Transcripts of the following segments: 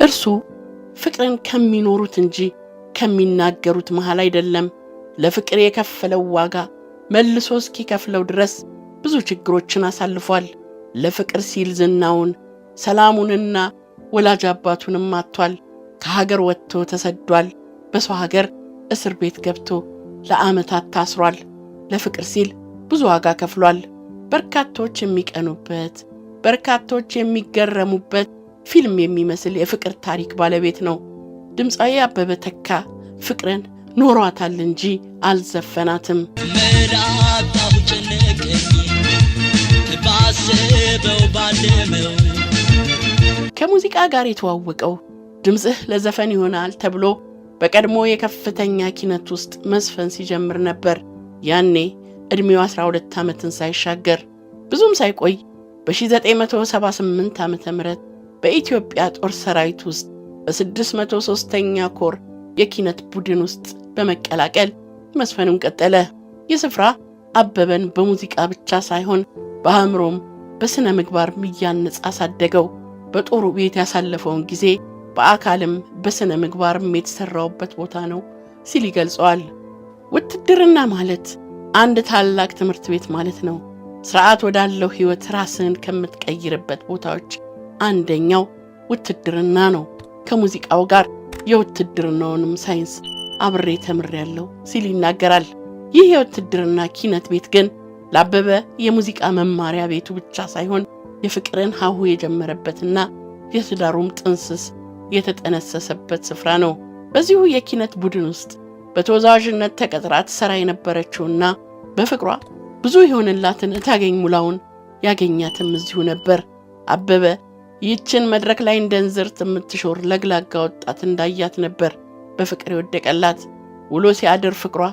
እርሱ ፍቅርን ከሚኖሩት እንጂ ከሚናገሩት መሃል አይደለም። ለፍቅር የከፈለው ዋጋ መልሶ እስኪከፍለው ድረስ ብዙ ችግሮችን አሳልፏል። ለፍቅር ሲል ዝናውን፣ ሰላሙንና ወላጅ አባቱንም አጥቷል። ከሀገር ወጥቶ ተሰዷል። በሰው ሀገር እስር ቤት ገብቶ ለዓመታት ታስሯል። ለፍቅር ሲል ብዙ ዋጋ ከፍሏል። በርካቶች የሚቀኑበት፣ በርካቶች የሚገረሙበት ፊልም የሚመስል የፍቅር ታሪክ ባለቤት ነው። ድምፃዊ አበበ ተካ ፍቅርን ኖሯታል እንጂ አልዘፈናትም። መላጣው ጨነቀኝ ባሰበው ባለመው። ከሙዚቃ ጋር የተዋወቀው ድምጽህ ለዘፈን ይሆናል ተብሎ በቀድሞ የከፍተኛ ኪነት ውስጥ መስፈን ሲጀምር ነበር። ያኔ ዕድሜው 12 ዓመትን ሳይሻገር ብዙም ሳይቆይ በ1978 ዓመተ ምህረት በኢትዮጵያ ጦር ሰራዊት ውስጥ በ603ኛ ኮር የኪነት ቡድን ውስጥ በመቀላቀል መስፈኑን ቀጠለ። ይህ ስፍራ አበበን በሙዚቃ ብቻ ሳይሆን በአእምሮም በስነ ምግባር እያነጸ አሳደገው። በጦሩ ቤት ያሳለፈውን ጊዜ በአካልም በስነ ምግባርም የተሰራውበት ቦታ ነው ሲል ይገልጸዋል። ውትድርና ማለት አንድ ታላቅ ትምህርት ቤት ማለት ነው። ስርዓት ወዳለው ህይወት ራስን ከምትቀይርበት ቦታዎች አንደኛው ውትድርና ነው። ከሙዚቃው ጋር የውትድርናውንም ሳይንስ አብሬ ተምሬያለሁ ሲል ይናገራል። ይህ የውትድርና ኪነት ቤት ግን ለአበበ የሙዚቃ መማሪያ ቤቱ ብቻ ሳይሆን የፍቅርን ሀሁ የጀመረበትና የትዳሩም ጥንስስ የተጠነሰሰበት ስፍራ ነው። በዚሁ የኪነት ቡድን ውስጥ በተወዛዋዥነት ተቀጥራ ትሰራ የነበረችውና በፍቅሯ ብዙ የሆነላትን እታገኝ ሙላውን ያገኛትም እዚሁ ነበር። አበበ ይህችን መድረክ ላይ እንደ እንዝርት የምትሾር ለግላጋ ወጣት እንዳያት ነበር በፍቅር የወደቀላት። ውሎ ሲያድር ፍቅሯ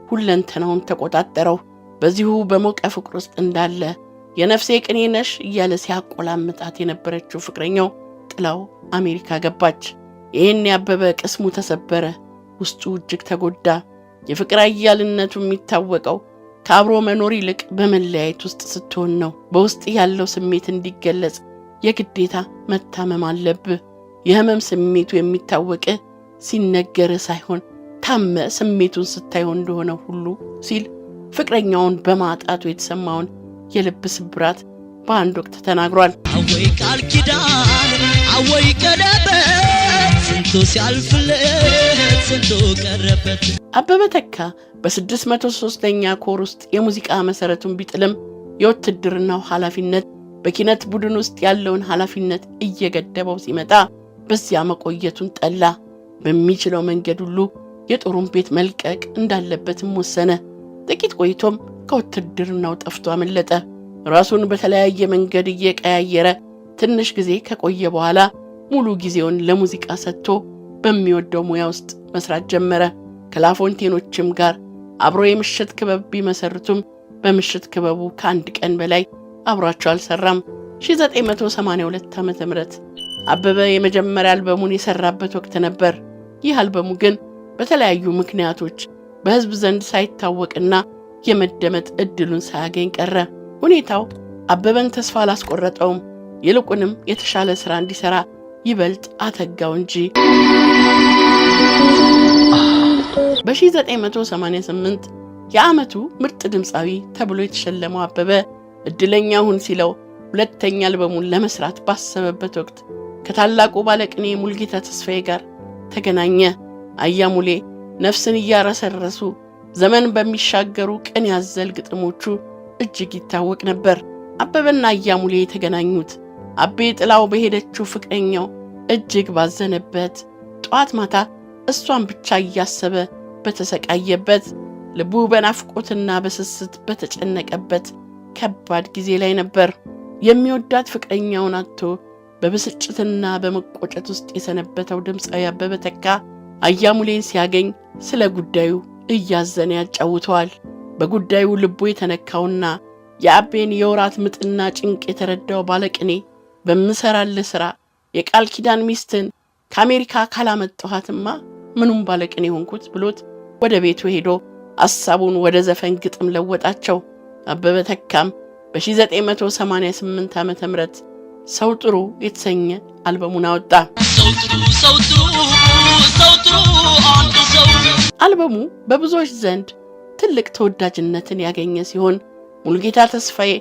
ሁለንተናውን ተቆጣጠረው። በዚሁ በሞቀ ፍቅር ውስጥ እንዳለ የነፍሴ ቅኔ ነሽ እያለ ሲያቆላምጣት የነበረችው ፍቅረኛው ጥላው አሜሪካ ገባች። ይህን ያበበ ቅስሙ ተሰበረ፣ ውስጡ እጅግ ተጎዳ። የፍቅር አያልነቱ የሚታወቀው ከአብሮ መኖር ይልቅ በመለያየት ውስጥ ስትሆን ነው። በውስጥ ያለው ስሜት እንዲገለጽ የግዴታ መታመም አለብህ። የህመም ስሜቱ የሚታወቅ ሲነገር ሳይሆን ታመ ስሜቱን ስታየው እንደሆነ ሁሉ ሲል ፍቅረኛውን በማጣቱ የተሰማውን የልብ ስብራት በአንድ ወቅት ተናግሯል። አወይ ቃል ኪዳን አወይ ቀለበት ስንቱ ሲያልፍለት ስንቱ ቀረበት። አበበ ተካ በ603ኛ ኮር ውስጥ የሙዚቃ መሰረቱን ቢጥልም የውትድርናው ኃላፊነት በኪነት ቡድን ውስጥ ያለውን ኃላፊነት እየገደበው ሲመጣ በዚያ መቆየቱን ጠላ። በሚችለው መንገድ ሁሉ የጦሩን ቤት መልቀቅ እንዳለበትም ወሰነ። ጥቂት ቆይቶም ከውትድርናው ጠፍቶ አመለጠ። ራሱን በተለያየ መንገድ እየቀያየረ ትንሽ ጊዜ ከቆየ በኋላ ሙሉ ጊዜውን ለሙዚቃ ሰጥቶ በሚወደው ሙያ ውስጥ መስራት ጀመረ። ከላፎንቴኖችም ጋር አብሮ የምሽት ክበብ ቢመሰርቱም በምሽት ክበቡ ከአንድ ቀን በላይ አብሯቸው አልሰራም። 1982 ዓመተ ምህረት አበበ የመጀመሪያ አልበሙን የሰራበት ወቅት ነበር። ይህ አልበሙ ግን በተለያዩ ምክንያቶች በህዝብ ዘንድ ሳይታወቅና የመደመጥ እድሉን ሳያገኝ ቀረ። ሁኔታው አበበን ተስፋ አላስቆረጠውም። ይልቁንም የተሻለ ሥራ እንዲሰራ ይበልጥ አተጋው እንጂ። በ1988 የዓመቱ ምርጥ ድምፃዊ ተብሎ የተሸለመው አበበ እድለኛ ሁን ሲለው ሁለተኛ አልበሙን ለመስራት ባሰበበት ወቅት ከታላቁ ባለቅኔ ሙልጌታ ተስፋዬ ጋር ተገናኘ። አያሙሌ ነፍስን እያረሰረሱ ዘመን በሚሻገሩ ቅን ያዘል ግጥሞቹ እጅግ ይታወቅ ነበር። አበበና አያሙሌ የተገናኙት አቤ ጥላው በሄደችው ፍቅረኛው እጅግ ባዘነበት፣ ጧት ማታ እሷን ብቻ እያሰበ በተሰቃየበት፣ ልቡ በናፍቆትና በስስት በተጨነቀበት ከባድ ጊዜ ላይ ነበር። የሚወዳት ፍቅረኛውን አጥቶ በብስጭትና በመቆጨት ውስጥ የሰነበተው ድምፃዊ አበበ ተካ አያሙሌን ሲያገኝ ስለ ጉዳዩ እያዘነ ያጫውተዋል። በጉዳዩ ልቡ የተነካውና የአቤን የወራት ምጥና ጭንቅ የተረዳው ባለቅኔ በምሰራልህ ሥራ የቃል ኪዳን ሚስትን ከአሜሪካ ካላመጣኋትማ ምኑም ባለቅኔ ሆንኩት ብሎት ወደ ቤቱ ሄዶ ሐሳቡን ወደ ዘፈን ግጥም ለወጣቸው። አበበ ተካም በ1988 ዓመተ ምህረት ሰው ጥሩ የተሰኘ አልበሙን አወጣ። አልበሙ በብዙዎች ዘንድ ትልቅ ተወዳጅነትን ያገኘ ሲሆን ሙሉጌታ ተስፋዬ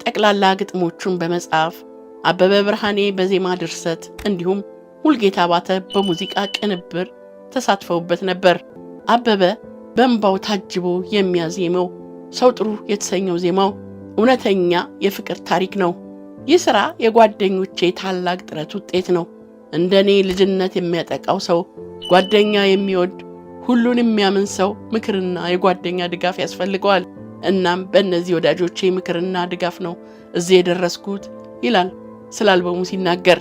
ጠቅላላ ግጥሞቹን በመጻፍ አበበ ብርሃኔ በዜማ ድርሰት እንዲሁም ሙሉጌታ ባተ በሙዚቃ ቅንብር ተሳትፈውበት ነበር። አበበ በእንባው ታጅቦ የሚያዜመው ሰው ጥሩ የተሰኘው ዜማው እውነተኛ የፍቅር ታሪክ ነው። ይህ ሥራ የጓደኞቼ ታላቅ ጥረት ውጤት ነው። እንደኔ ልጅነት የሚያጠቃው ሰው ጓደኛ የሚወድ ሁሉን የሚያምን ሰው ምክርና የጓደኛ ድጋፍ ያስፈልገዋል። እናም በእነዚህ ወዳጆቼ ምክርና ድጋፍ ነው እዚህ የደረስኩት ይላል ስለ አልበሙ ሲናገር።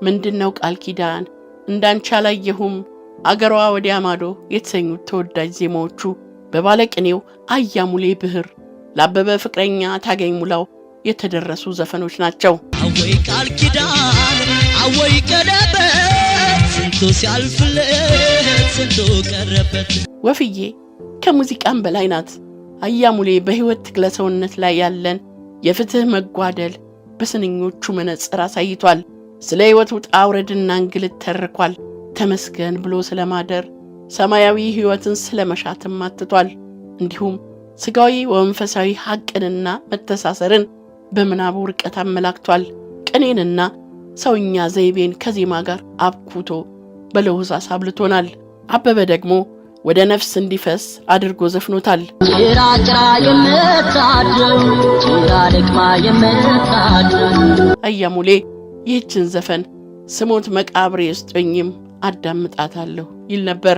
ምንድነው ቃል ኪዳን፣ እንዳንቺ አላየሁም፣ አገሯ ወዲያ ማዶ የተሰኙት ተወዳጅ ዜማዎቹ በባለቅኔው አያሙሌ ብህር ለአበበ ፍቅረኛ ታገኝ ሙላው የተደረሱ ዘፈኖች ናቸው። አወይ ቃል ኪዳን አወይ ቀለበት ስንቱ ሲያልፍለት ስንቱ ቀረበት። ወፍዬ ከሙዚቃም በላይ ናት። አያሙሌ በሕይወት ግለሰውነት ላይ ያለን የፍትህ መጓደል በስንኞቹ መነጽር አሳይቷል። ስለ ሕይወት ውጣ ውረድና እንግልት ተርኳል። ተመስገን ብሎ ስለማደር ሰማያዊ ሕይወትን ስለመሻትም አትቷል። እንዲሁም ስጋዊ ወመንፈሳዊ ሐቅንና መተሳሰርን በምናቡ ርቀት አመላክቷል። ቅኔንና ሰውኛ ዘይቤን ከዜማ ጋር አብኩቶ በለውዛስ አብልቶናል። አበበ ደግሞ ወደ ነፍስ እንዲፈስ አድርጎ ዘፍኖታል። ጭራጭራ የምታድር ጭራ ደክማ የምታድር። አያሙሌ ይህችን ዘፈን ስሞት መቃብሬ ውስጥኝም አዳምጣታለሁ ይል ነበር።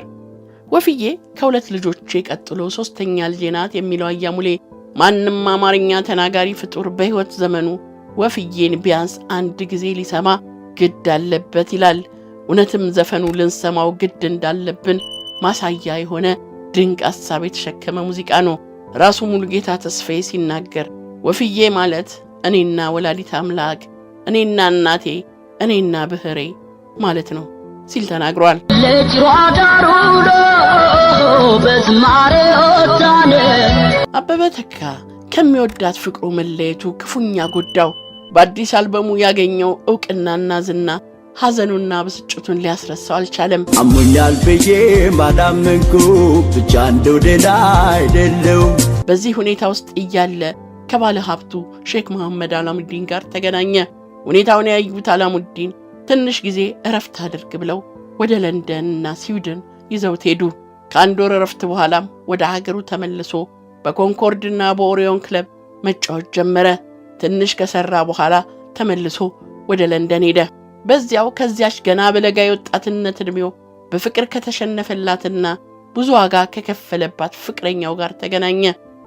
ወፍዬ ከሁለት ልጆቼ ቀጥሎ ሶስተኛ ልጄ ናት የሚለው አያሙሌ ማንም አማርኛ ተናጋሪ ፍጡር በሕይወት ዘመኑ ወፍዬን ቢያንስ አንድ ጊዜ ሊሰማ ግድ አለበት ይላል። እውነትም ዘፈኑ ልንሰማው ግድ እንዳለብን ማሳያ የሆነ ድንቅ ሐሳብ የተሸከመ ሙዚቃ ነው። ራሱ ሙሉጌታ ተስፋዬ ሲናገር ወፍዬ ማለት እኔና ወላዲት አምላክ፣ እኔና እናቴ፣ እኔና ብህሬ ማለት ነው ሲል ተናግሯል። አበበ ተካ ከሚወዳት ፍቅሩ መለየቱ ክፉኛ ጎዳው። በአዲስ አልበሙ ያገኘው ዕውቅናና ዝና ሐዘኑና ብስጭቱን ሊያስረሳው አልቻለም። አሞኛል ብዬ ማዳመንኩ ብቻ እንደው ደና አይደለው። በዚህ ሁኔታ ውስጥ እያለ ከባለ ሀብቱ ሼክ መሐመድ አላሙዲን ጋር ተገናኘ። ሁኔታውን ያዩት አላሙዲን ትንሽ ጊዜ እረፍት አድርግ ብለው ወደ ለንደንና ስዊድን ይዘውት ሄዱ። ከአንድ ወር እረፍት በኋላም ወደ ሀገሩ ተመልሶ በኮንኮርድና በኦሪዮን ክለብ መጫወት ጀመረ። ትንሽ ከሰራ በኋላ ተመልሶ ወደ ለንደን ሄደ። በዚያው ከዚያች ገና በለጋ የወጣትነት ዕድሜው በፍቅር ከተሸነፈላትና ብዙ ዋጋ ከከፈለባት ፍቅረኛው ጋር ተገናኘ።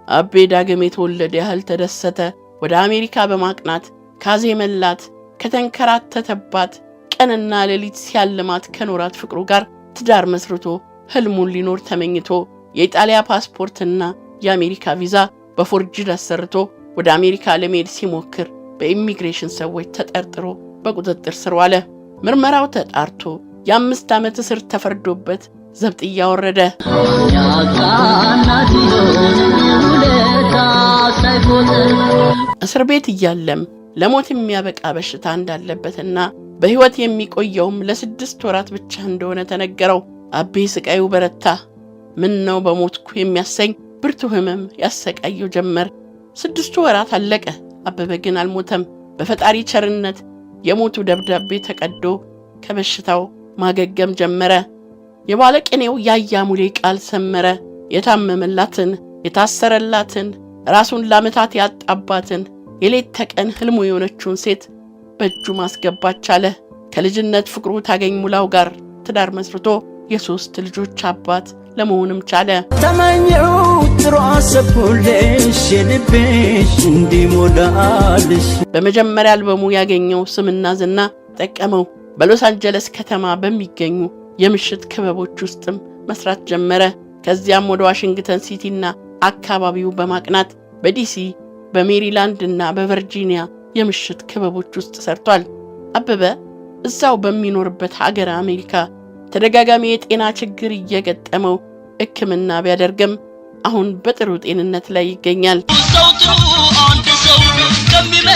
አቤ ዳግም የተወለደ ያህል ተደሰተ። ወደ አሜሪካ በማቅናት ካዜመላት ከተንከራተተባት ቀንና ሌሊት ሲያልማት ከኖራት ፍቅሩ ጋር ትዳር መስርቶ ህልሙን ሊኖር ተመኝቶ የኢጣሊያ ፓስፖርትና የአሜሪካ ቪዛ በፎርጅድ አሰርቶ ወደ አሜሪካ ለመሄድ ሲሞክር በኢሚግሬሽን ሰዎች ተጠርጥሮ በቁጥጥር ስር ዋለ። ምርመራው ተጣርቶ የ5 ዓመት እስር ተፈርዶበት ዘብጥያ ወረደ። እስር ቤት እያለም ለሞት የሚያበቃ በሽታ እንዳለበትና በሕይወት የሚቆየውም ለ6 ወራት ብቻ እንደሆነ ተነገረው። አቤ ስቃዩ በረታ። ምን ነው በሞትኩ የሚያሰኝ ብርቱ ህመም ያሰቃየው ጀመር። 6 ወራት አለቀ። አበበ ግን አልሞተም። በፈጣሪ ቸርነት የሞቱ ደብዳቤ ተቀዶ ከበሽታው ማገገም ጀመረ። የባለቅኔው ያያሙሌ ቃል ሰመረ። የታመመላትን፣ የታሰረላትን፣ ራሱን ለዓመታት ያጣባትን የሌት ተቀን ህልሙ የሆነችውን ሴት በእጁ ማስገባት ቻለ። ከልጅነት ፍቅሩ ታገኝ ሙላው ጋር ትዳር መስርቶ የ3 ልጆች አባት ለመሆንም ቻለ። ተመኘው ጥሩ አሰብኩልሽ የልቤሽ እንዲሞላልሽ። በመጀመሪያ አልበሙ ያገኘው ስምና ዝና ጠቀመው። በሎስ አንጀለስ ከተማ በሚገኙ የምሽት ክበቦች ውስጥም መስራት ጀመረ። ከዚያም ወደ ዋሽንግተን ሲቲና አካባቢው በማቅናት በዲሲ በሜሪላንድና በቨርጂኒያ የምሽት ክበቦች ውስጥ ሰርቷል። አበበ እዛው በሚኖርበት ሀገር አሜሪካ ተደጋጋሚ የጤና ችግር እየገጠመው ሕክምና ቢያደርግም አሁን በጥሩ ጤንነት ላይ ይገኛል። ሰው ጥሩ አንድ ሰው ከሚመ